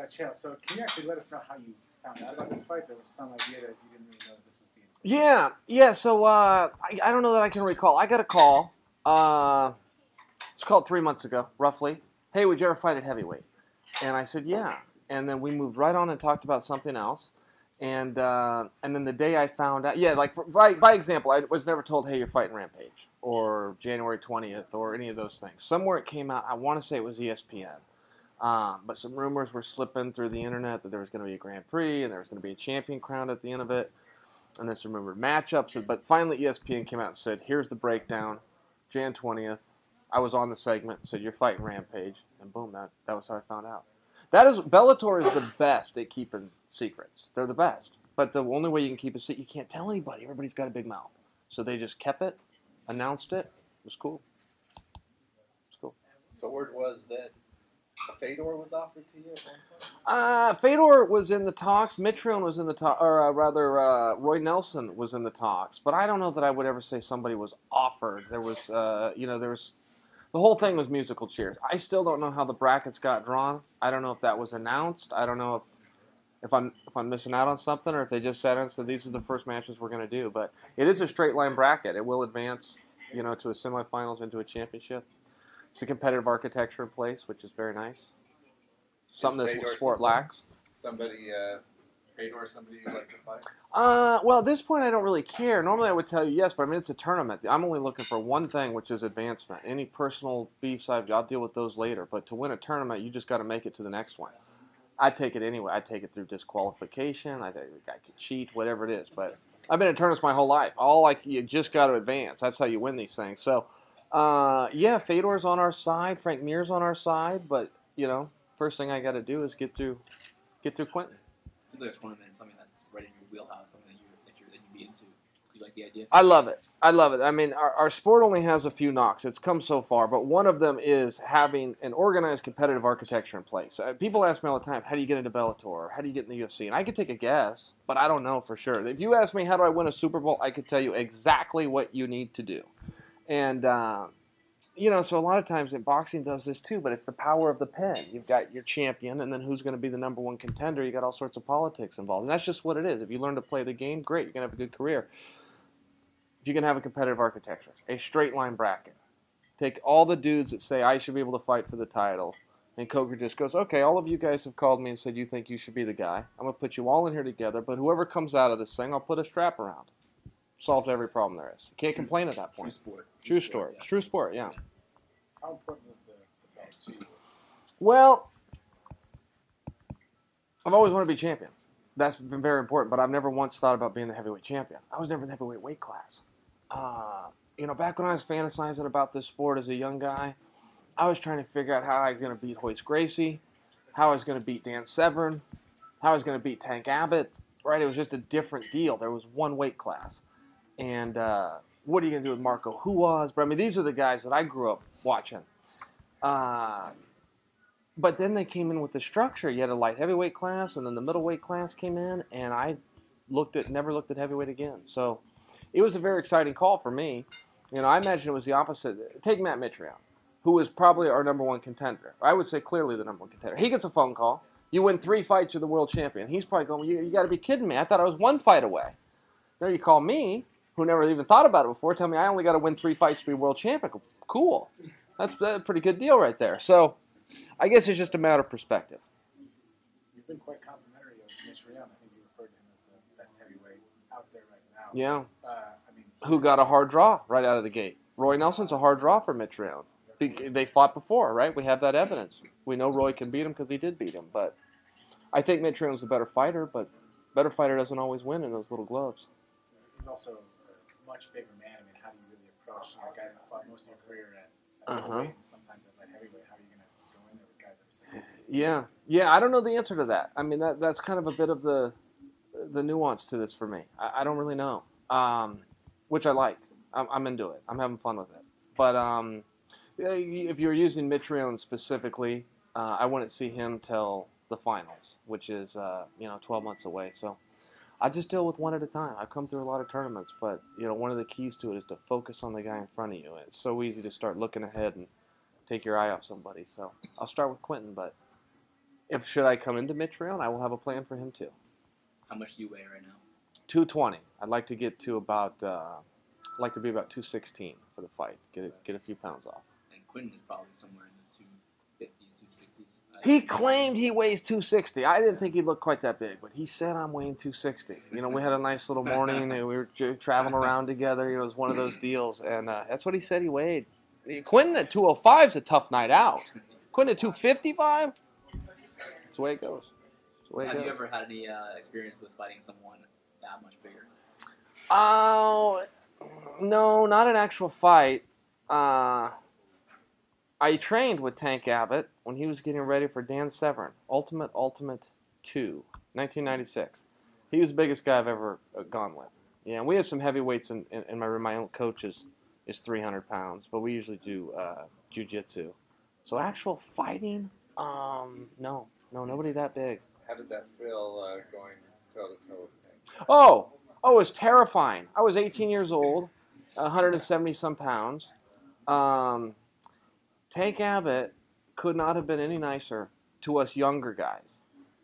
Chael, so can you actually let us know how you found out about this fight? There was some idea that you didn't really know that this was being. Yeah. So I don't know that I can recall. I got a call. It's called 3 months ago, roughly. Hey, would you ever fight at heavyweight? And I said, yeah. And then we moved right on and talked about something else. And then the day I found out, by example, I was never told, hey, you're fighting Rampage or January 20th or any of those things. Somewhere it came out, I want to say it was ESPN. But some rumors were slipping through the internet that there was going to be a Grand Prix and there was going to be a champion crowned at the end of it. And then some rumored matchups. But finally ESPN came out and said, here's the breakdown, Jan 20th. I was on the segment, said you're fighting Rampage, and boom, that was how I found out. Bellator is the best at keeping secrets. They're the best. But the only way you can keep a secret, you can't tell anybody. Everybody's got a big mouth. So they just kept it, announced it. It was cool. So word was that a Fedor was offered to you at one point? Fedor was in the talks. Mitrione was in the talks, or rather, Roy Nelson was in the talks. But I don't know that I would ever say somebody was offered. There was, the whole thing was musical chairs. I still don't know how the brackets got drawn. I don't know if that was announced. I don't know if I'm missing out on something, or if they just sat and said these are the first matches we're going to do. But it is a straight line bracket. It will advance, to a semifinals, into a championship. It's a competitive architecture in place, which is very nice. Something this sport lacks. Fedor, somebody you'd like to fight? Well, at this point, I don't really care. Normally, I would tell you yes, but I mean, it's a tournament. I'm only looking for one thing, which is advancement. Any personal beefs, I'll deal with those later. But to win a tournament, you just got to make it to the next one. I'd take it anyway. I'd take it through disqualification. I could cheat, whatever it is. But I've been in tournaments my whole life. You just got to advance. That's how you win these things. So, Fedor's on our side. Frank Mir's on our side. But, first thing I got to do is get through Quinton. It seems like a tournament, something that's right in your wheelhouse, something that you'd be into. You like the idea? I love it. I mean, our sport only has a few knocks. It's come so far, but one of them is having an organized competitive architecture in place. People ask me all the time, how do you get into Bellator? How do you get in the UFC? And I could take a guess, but I don't know for sure. If you ask me how do I win a Super Bowl, I could tell you exactly what you need to do. And, so a lot of times boxing does this too, but it's the power of the pen. You've got your champion, and then who's going to be the number one contender? You got all sorts of politics involved. And that's just what it is. If you learn to play the game, great, you're going to have a good career. If you can have a competitive architecture, a straight line bracket, take all the dudes that say, I should be able to fight for the title, and Coker just goes, okay, all of you guys have called me and said you think you should be the guy. I'm going to put you all in here together, but whoever comes out of this thing, I'll put a strap around. Solves every problem there is. You can't complain at that point. True sport. Yeah. True sport, yeah. How important was the belt to you? Well, I've always wanted to be champion. That's been very important, but I've never once thought about being the heavyweight champion. I was never in the heavyweight weight class. Back when I was fantasizing about this sport as a young guy, I was trying to figure out how I was going to beat Hoist Gracie, how I was going to beat Dan Severn, how I was going to beat Tank Abbott. Right? It was just a different deal. There was one weight class. And what are you going to do with Marco Huas? But I mean, these are the guys that I grew up watching. But then they came in with the structure. You had a light heavyweight class, and then the middleweight class came in, and I never looked at heavyweight again. So it was a very exciting call for me. I imagine it was the opposite. Take Matt Mitrione, who is probably our number one contender. I would say clearly the number one contender. He gets a phone call. You win 3 fights, you're the world champion. He's probably going, you got to be kidding me. I thought I was 1 fight away. There you call me, who never even thought about it before, tell me I only got to win 3 fights to be world champion. Cool. That's a pretty good deal right there. So I guess it's just a matter of perspective. You've been quite complimentary of Mitrione. I think you referred to him as the best heavyweight out there right now. Yeah. Who got a hard draw right out of the gate? Roy Nelson's a hard draw for Mitrione. They fought before, right? We have that evidence. We know Roy can beat him because he did beat him. But I think Mitrione's the better fighter, but better fighter doesn't always win in those little gloves. He's also a much bigger man. I mean, how do you really approach a guy that fought most of your career at middleweight and sometimes at light heavyweight? How are you going to go in there with guys that are 6'8"? Yeah. I don't know the answer to that. I mean, that's kind of a bit of the nuance to this for me. I don't really know, which I like. I'm into it. I'm having fun with it. But if you're using Mitrione specifically, I wouldn't see him till the finals, which is 12 months away. So I just deal with one at a time. I've come through a lot of tournaments, but one of the keys to it is to focus on the guy in front of you. It's so easy to start looking ahead and take your eye off somebody. So I'll start with Quinton, but Should I come into mid-trail, I will have a plan for him too. How much do you weigh right now? 220. I'd like to get to about. I'd like to be about 216 for the fight. Get a few pounds off. And Quinton is probably somewhere in the 250s, 260s. He claimed he weighs 260. I didn't think he'd look quite that big, but he said I'm weighing 260. You know, we had a nice little morning, and we were traveling around together. You know, it was one of those deals, and that's what he said he weighed. Quinton at 205 is a tough night out. Quinton at 255? That's the way it goes. That's the way it Have goes. you ever had any experience with fighting someone that much bigger? Oh, no, not an actual fight. I trained with Tank Abbott when he was getting ready for Dan Severn, Ultimate 2, 1996. He was the biggest guy I've ever gone with. Yeah, and we have some heavyweights in my room. My own coach is 300 pounds, but we usually do jiu-jitsu. So actual fighting, no, nobody that big. How did that feel going toe-to-toe with Tank? Oh, it was terrifying. I was 18 years old, 170-some pounds. Tank Abbott could not have been any nicer to us younger guys.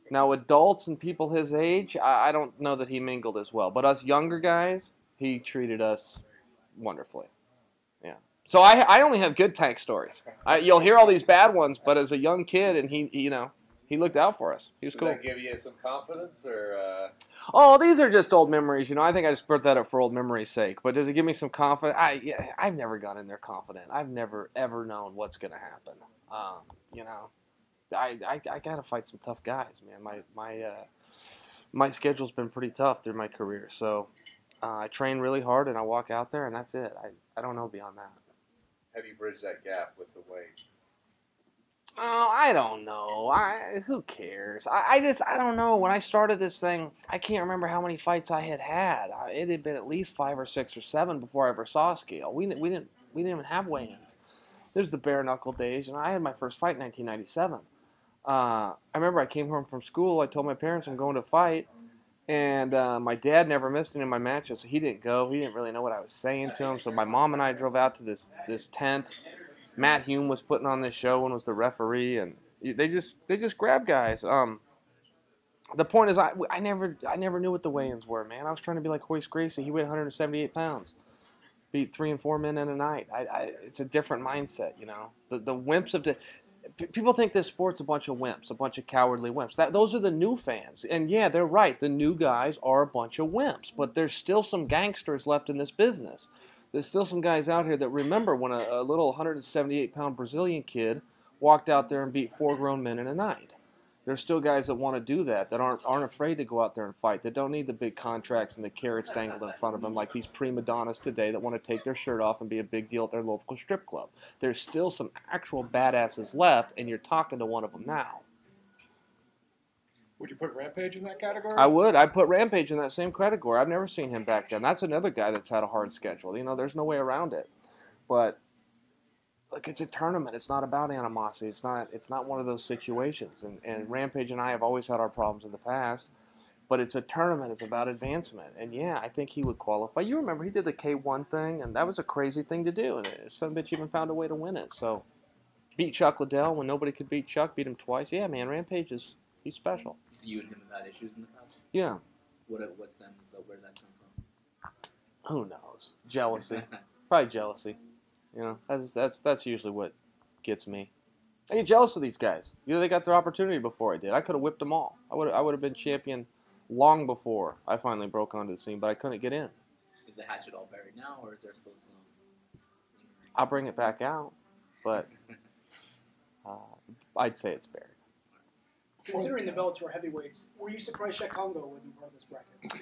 Now, adults and people his age, I don't know that he mingled as well. But us younger guys, he treated us wonderfully. Yeah. So I only have good Tank stories. You'll hear all these bad ones, but as a young kid, and he looked out for us. He was cool. Did that give you some confidence, or? Oh, these are just old memories. You know, I think I just brought that up for old memory's sake. But does it give me some confidence? I've never gone in there confident. I've never, ever known what's going to happen. You know, I got to fight some tough guys, man. My schedule's been pretty tough through my career. So I train really hard, and I walk out there, and that's it. I don't know beyond that. How do you bridge that gap with the weight? Oh, I don't know. Who cares? I don't know. When I started this thing, I can't remember how many fights I had. It had been at least 5 or 6 or 7 before I ever saw a scale. We didn't even have weigh-ins. There's the bare knuckle days, and I had my first fight in 1997. I remember I came home from school. I told my parents I'm going to fight, and my dad never missed any of my matches, so he didn't go. He didn't really know what I was saying to him. So my mom and I drove out to this tent. Matt Hume was putting on this show and was the referee, and they just grabbed guys. The point is, I never knew what the weigh-ins were, man. I was trying to be like Hoist Gracie. He weighed 178 pounds, beat 3 and 4 men in a night. It's a different mindset, you know. The wimps of people think this sport's a bunch of wimps, a bunch of cowardly wimps. Those are the new fans, and yeah, they're right. The new guys are a bunch of wimps, but there's still some gangsters left in this business. There's still some guys out here that remember when a little 178-pound Brazilian kid walked out there and beat 4 grown men in a night. There's still guys that want to do that aren't afraid to go out there and fight, that don't need the big contracts and the carrots dangled in front of them like these prima donnas today that want to take their shirt off and be a big deal at their local strip club. There's still some actual badasses left, and you're talking to one of them now. Would you put Rampage in that category? I would. I'd put Rampage in that same category. I've never seen him back down. That's another guy that's had a hard schedule. You know, there's no way around it. But look, it's a tournament. It's not about animosity. It's not one of those situations. And Rampage and I have always had our problems in the past. But it's a tournament. It's about advancement. And yeah, I think he would qualify. You remember he did the K1 thing, and that was a crazy thing to do. And some bitch even found a way to win it. So beat Chuck Liddell when nobody could beat Chuck. Beat him twice. Yeah, man, Rampage he's special. So you and him have had issues in the past? Yeah. What stems? Where did that stem from? Who knows? Jealousy. Probably jealousy. You know, that's usually what gets me. I get jealous of these guys. You know, they got their opportunity before I did. I could have whipped them all. I would have been champion long before I finally broke onto the scene, but I couldn't get in. Is the hatchet all buried now, or is there still some? I'll bring it back out, but I'd say it's buried. Considering the Bellator heavyweights, were you surprised Shaq Congo wasn't part of this bracket?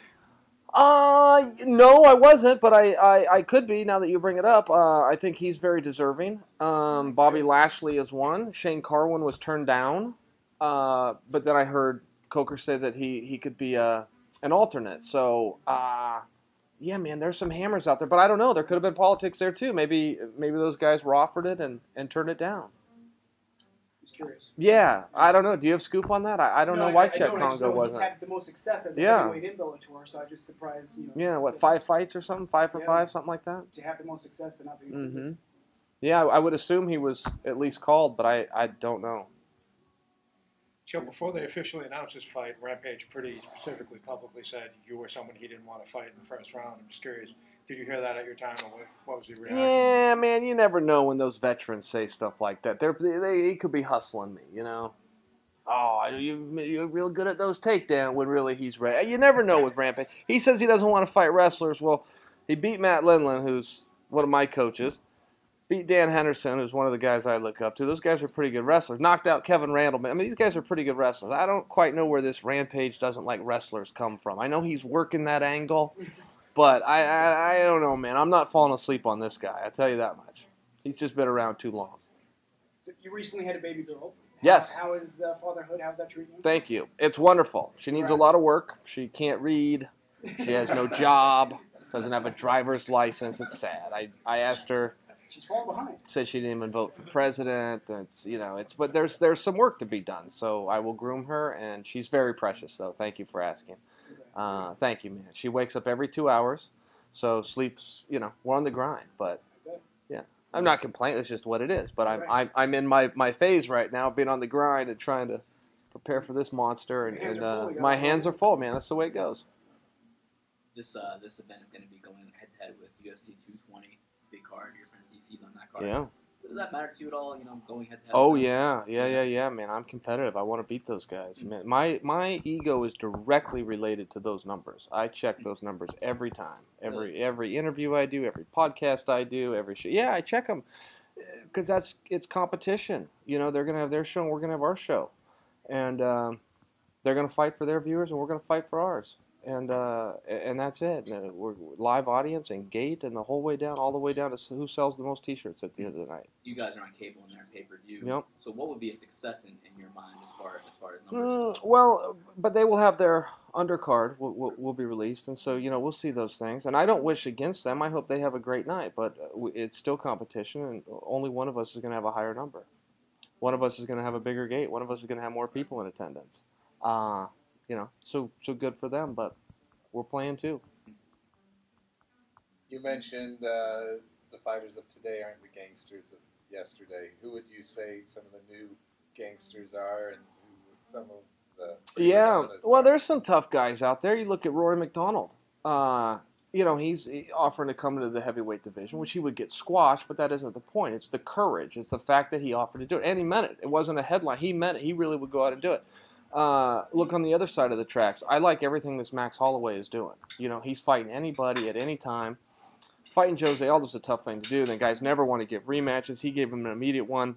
No, I wasn't, but I could be now that you bring it up. I think he's very deserving. Bobby Lashley is one. Shane Carwin was turned down, but then I heard Coker say that he could be an alternate. So, yeah, man, there's some hammers out there, but I don't know. There could have been politics there too. Maybe those guys were offered it and turned it down. Curious. Yeah, I don't know. Do you have scoop on that? I don't know why Chet Congo wasn't. He's had the most success as a heavyweight in Bellator, so I'm just surprised. You know, yeah, what, 5 fights or something? 5 for 5, something like that? To have the most success and not be. Mm-hmm. Yeah, I would assume he was at least called, but I don't know. Joe, before they officially announced this fight, Rampage pretty specifically publicly said you were someone he didn't want to fight in the first round. I'm just curious, did you hear that at your time, or what was your reaction? Yeah, man, you never know when those veterans say stuff like that. They could be hustling me, you know. Oh, you're real good at those takedowns when really he's ready. You never know with Rampage. He says he doesn't want to fight wrestlers. Well, he beat Matt Lindland, who's one of my coaches. Beat Dan Henderson, who's one of the guys I look up to. Those guys are pretty good wrestlers. Knocked out Kevin Randleman. I mean, these guys are pretty good wrestlers. I don't quite know where this Rampage doesn't like wrestlers come from. I know he's working that angle, but I don't know, man. I'm not falling asleep on this guy. I tell you that much. He's just been around too long. So you recently had a baby girl. Yes. How is fatherhood? How's that treating you? Thank you. It's wonderful. She needs a lot of work. She can't read. She has no job. Doesn't have a driver's license. It's sad. I asked her. She's falling behind. Said she didn't even vote for president. But there's some work to be done. So I will groom her, and she's very precious. Though, thank you for asking. Thank you, man. She wakes up every 2 hours, so sleeps. We're on the grind. But yeah, I'm not complaining. It's just what it is. But I'm in my phase right now, being on the grind and trying to prepare for this monster. And my hands are full, man. That's the way it goes. This event is going to be going head to head with UFC 220, big card. Your friend DC's on that card. Yeah. Does that matter to you at all? Going head to head. Oh yeah, man. I'm competitive. I want to beat those guys. Man, my ego is directly related to those numbers. I check those numbers every time, every interview I do, every podcast I do, every show. Yeah, I check them because it's competition. They're gonna have their show, and we're gonna have our show, and they're gonna fight for their viewers, and we're gonna fight for ours. And that's it. We're live audience and gate and the whole way down, all the way down to who sells the most T-shirts at the end of the night. You guys are on cable and they're pay-per-view. Yep. So what would be a success in your mind as far as numbers? Well, but they will have their undercard will be released, and so we'll see those things. And I don't wish against them. I hope they have a great night, but it's still competition, and only one of us is going to have a higher number. One of us is going to have a bigger gate. One of us is going to have more people in attendance. So good for them, but we're playing too. You mentioned the fighters of today aren't the gangsters of yesterday. Who would you say some of the new gangsters are, and who some of the... Yeah, well, there's some tough guys out there. You look at Rory McDonald. He's offering to come into the heavyweight division, which he would get squashed, but that isn't the point. It's the courage. It's the fact that he offered to do it, and he meant it. It wasn't a headline. He meant it. He really would go out and do it. Look on the other side of the tracks. I like everything this Max Holloway is doing. He's fighting anybody at any time. Fighting Jose Aldo's a tough thing to do. The guys never want to give rematches. He gave him an immediate one.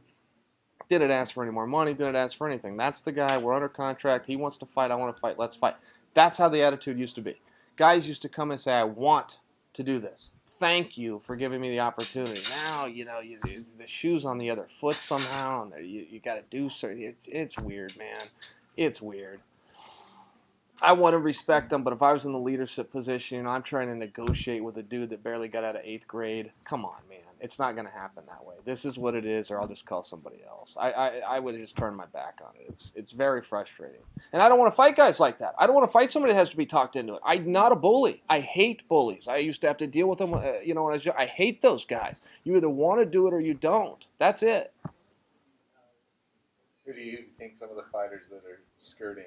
Didn't ask for any more money. Didn't ask for anything. That's the guy. We're under contract. He wants to fight. I want to fight. Let's fight. That's how the attitude used to be. Guys used to come and say, I want to do this. Thank you for giving me the opportunity. Now, the shoe's on the other foot somehow, and you got to do certain. It's weird, man. It's weird. I want to respect them, but if I was in the leadership position, I'm trying to negotiate with a dude that barely got out of 8th grade. Come on, man. It's not going to happen that way. This is what it is, or I'll just call somebody else. I would have just turned my back on it. It's very frustrating. And I don't want to fight guys like that. I don't want to fight somebody that has to be talked into it. I'm not a bully. I hate bullies. I used to have to deal with them, when I was young. I hate those guys. You either want to do it or you don't. That's it. Who do you think some of the fighters that are skirting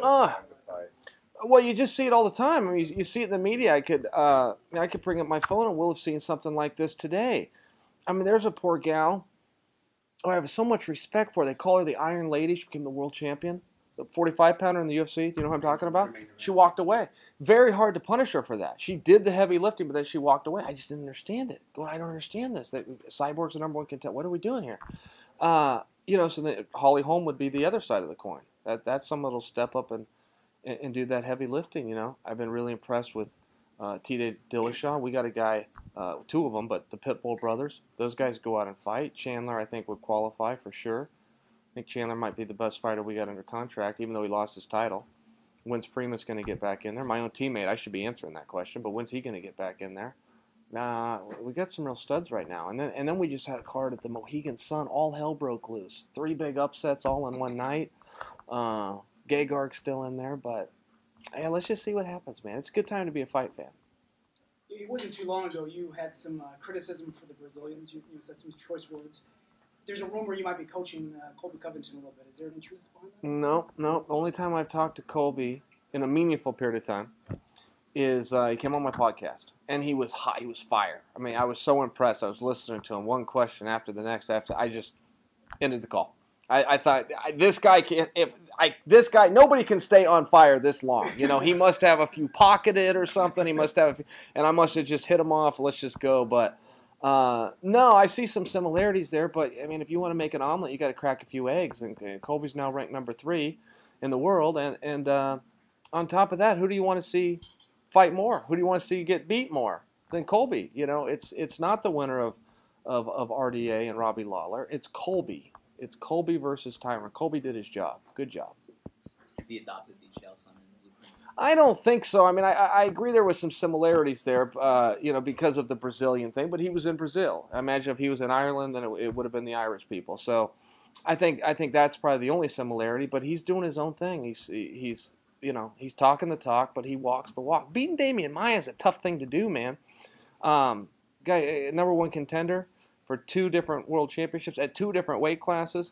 time to fight? Well, you just see it all the time. I mean, you see it in the media. I could bring up my phone and we'll have seen something like this today. I mean, there's a poor gal who I have so much respect for. They call her the Iron Lady. She became the world champion. The 45-pounder in the UFC. Do you know what I'm talking about? She walked away. Very hard to punish her for that. She did the heavy lifting, but then she walked away. I just didn't understand it. I don't understand this. Cyborg's the number one contender. What are we doing here? So then Holly Holm would be the other side of the coin. That's someone that'll step up and do that heavy lifting. I've been really impressed with T.J. Dillashaw. We got a guy, 2 of them, but the Pitbull brothers. Those guys go out and fight. Chandler, I think, would qualify for sure. I think Chandler might be the best fighter we got under contract, even though he lost his title. When's Primus going to get back in there? My own teammate, I should be answering that question, but when's he going to get back in there? We got some real studs right now. And then we just had a card at the Mohegan Sun. All hell broke loose. 3 big upsets all in one night. Gagarg's still in there, but yeah, let's just see what happens, man. It's a good time to be a fight fan. It wasn't too long ago you had some criticism for the Brazilians. You said some choice words. there's a rumor you might be coaching Colby Covington a little bit. Is there any truth behind that? No, no. The only time I've talked to Colby in a meaningful period of time is he came on my podcast, and he was hot. He was fire. I mean, I was so impressed. I was listening to him, one question after the next. After I just ended the call. I thought this guy can't. This guy, nobody can stay on fire this long. You know, he must have a few pocketed or something. He must have, a few, and I must have just hit him off. Let's just go. But no, I see some similarities there. But I mean, if you want to make an omelet, you got to crack a few eggs. And Colby's now ranked number 3 in the world. And on top of that, who do you want to see fight more? Who do you want to see get beat more than Colby? You know, it's not the winner of RDA and Robbie Lawler. It's Colby. It's Colby versus Tyron. Colby did his job. Good job. Has he adopted the Chael Sonnen blueprint? I don't think so. I mean, I agree there was some similarities there, you know, because of the Brazilian thing. But he was in Brazil. I imagine if he was in Ireland, then it would have been the Irish people. So, I think that's probably the only similarity. But he's doing his own thing. He's you know, he's talking the talk, but he walks the walk. Beating Damian Maia is a tough thing to do, man. Guy, number 1 contender for 2 different world championships at 2 different weight classes.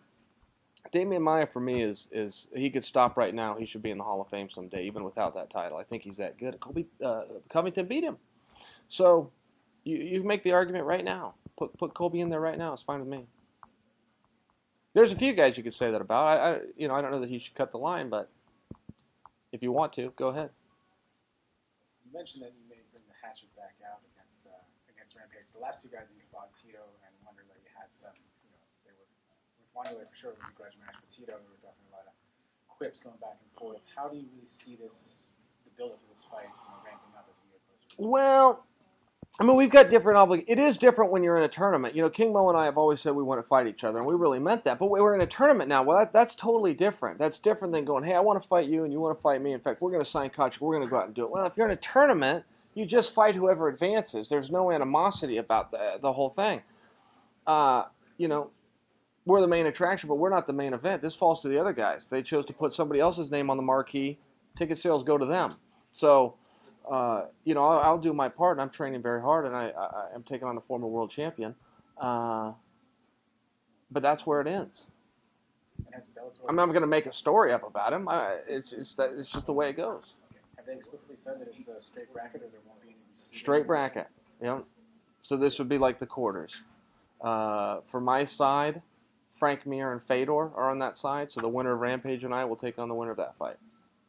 Damian Maia, for me, is he could stop right now. He should be in the Hall of Fame someday, even without that title. I think he's that good. Colby Covington beat him. So you make the argument right now. Put Colby in there right now. It's fine with me. There's a few guys you could say that about. I don't know that he should cut the line, but if you want to, go ahead. You mentioned that you may bring the hatchet back out against Rampage. The last 2 guys that you fought, Tito and Wanderlei, you had some, you know, they were, with Wanderlei for sure it was a grudge match, but Tito, there were definitely a lot of quips going back and forth. How do you really see the build-up for this fight, you know, ramping up as we get closer? Well, I mean, we've got different obligations. It is different when you're in a tournament. You know, King Mo and I have always said we want to fight each other, and we really meant that. But we're in a tournament now. Well, that's totally different. That's different than going, hey, I want to fight you, and you want to fight me. In fact, we're going to sign contracts. We're going to go out and do it. Well, if you're in a tournament, you just fight whoever advances. There's no animosity about the whole thing. You know, we're the main attraction, but we're not the main event. This falls to the other guys. They chose to put somebody else's name on the marquee. Ticket sales go to them. So, you know, I'll do my part, and I'm training very hard, and I am taking on a former world champion. But that's where it ends. I'm not going to make a story up about him. It's just the way it goes. Have they explicitly said that it's a straight bracket, or there won't be any receiving? Straight bracket. Yeah. So this would be like the quarters. For my side, Frank Mir and Fedor are on that side. So the winner of Rampage and I will take on the winner of that fight.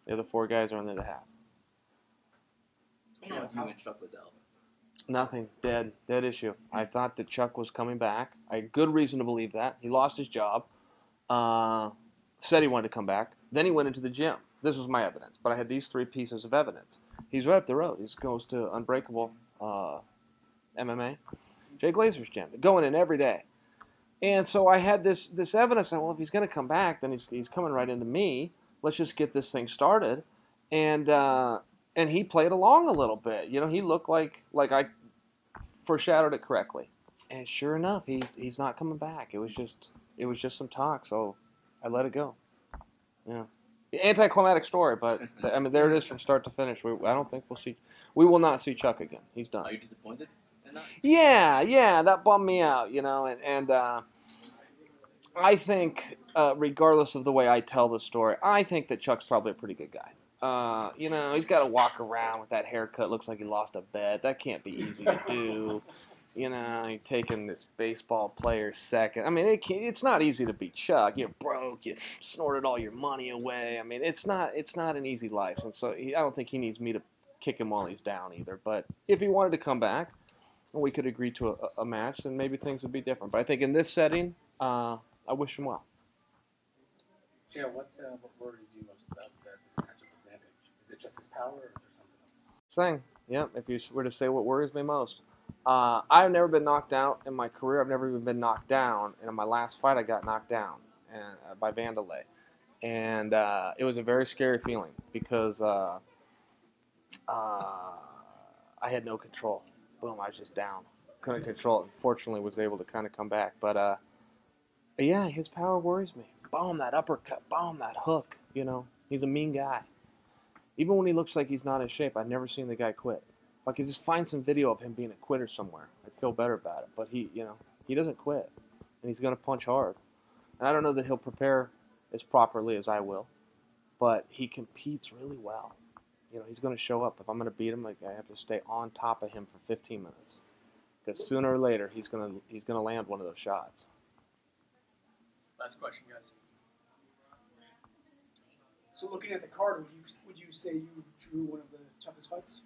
The other 4 guys are on the other half. You and Chuck Liddell. Nothing. Dead issue. I thought that Chuck was coming back. I had good reason to believe that. He lost his job. Said he wanted to come back. Then he went into the gym. This was my evidence. But I had these 3 pieces of evidence. He's right up the road. He goes to Unbreakable MMA. Jay Glazer's gym. Going in every day. And so I had this evidence. Well, if he's going to come back, then he's coming right into me. Let's just get this thing started. And he played along a little bit. You know, he looked like I foreshadowed it correctly. And sure enough, he's not coming back. It was just some talk, so I let it go. Yeah. Anticlimactic story, but I mean, there it is from start to finish. I don't think we will not see Chuck again. He's done. Are you disappointed in that? Yeah, that bummed me out, you know, and I think, regardless of the way I tell the story, I think that Chuck's probably a pretty good guy. You know, he's got to walk around with that haircut. Looks like he lost a bet. That can't be easy to do. You know, you're taking this baseball player second. I mean, it's not easy to beat Chuck. You're broke. You snorted all your money away. I mean, it's not an easy life. And so I don't think he needs me to kick him while he's down either. But if he wanted to come back and we could agree to a match, then maybe things would be different. But I think in this setting, I wish him well. Chael, what worries you most about this matchup with Rampage? Is it just his power, or is there something else? Thing, yeah. If you were to say what worries me most, I've never been knocked out in my career. I've never even been knocked down. And in my last fight, I got knocked down by Wanderlei, and it was a very scary feeling because I had no control. Boom, I was just down. Couldn't control it. Fortunately, was able to kind of come back. But yeah, his power worries me. Boom, that uppercut. Boom, that hook. You know, he's a mean guy. Even when he looks like he's not in shape, I've never seen the guy quit. If I could just find some video of him being a quitter somewhere, I'd feel better about it. But he doesn't quit. and he's going to punch hard. And I don't know that he'll prepare as properly as I will, but he competes really well. You know, he's going to show up. If I'm going to beat him, like, I have to stay on top of him for 15 minutes. Because sooner or later, he's going to land one of those shots. Last question, guys. So looking at the card, would you say you drew one of the toughest fights?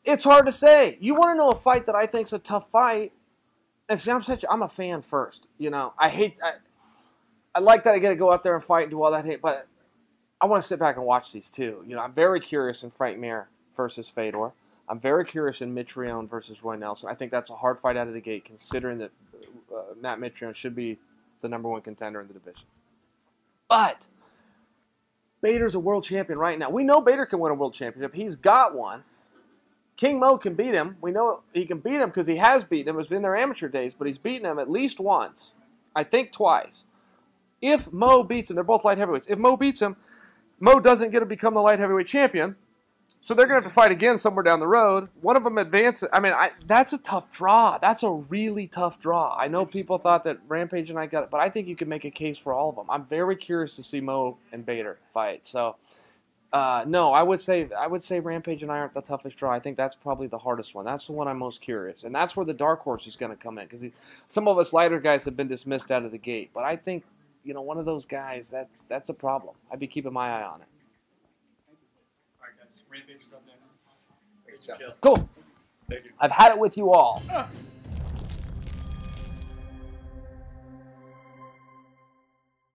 It's hard to say. You want to know a fight that I think's a tough fight? And see, I'm a fan first. You know, I like that I get to go out there and fight and do all that hate, but I want to sit back and watch these too. You know, I'm very curious in Frank Mir versus Fedor. I'm very curious in Mitrione versus Roy Nelson. I think that's a hard fight out of the gate, considering that Matt Mitrione should be the #1 contender in the division. But Bader's a world champion right now. We know Bader can win a world championship. He's got one. King Mo can beat him. We know he can beat him because he has beaten him. It's been their amateur days, but he's beaten him at least once. I think twice. If Mo beats him, they're both light heavyweights. If Mo beats him, Mo doesn't get to become the light heavyweight champion. So they're going to have to fight again somewhere down the road. One of them advances. I mean, that's a tough draw. That's a really tough draw. I know people thought that Rampage and I got it, but I think you can make a case for all of them. I'm very curious to see Mo and Bader fight. So, no, I would say Rampage and I aren't the toughest draw. I think that's probably the hardest one. That's the one I'm most curious. And that's where the dark horse is going to come in, because some of us lighter guys have been dismissed out of the gate. But I think, you know, one of those guys, that's a problem. I'd be keeping my eye on it. Rampage is up next. Thanks, Chuck. Cool. Thank you. I've had it with you all.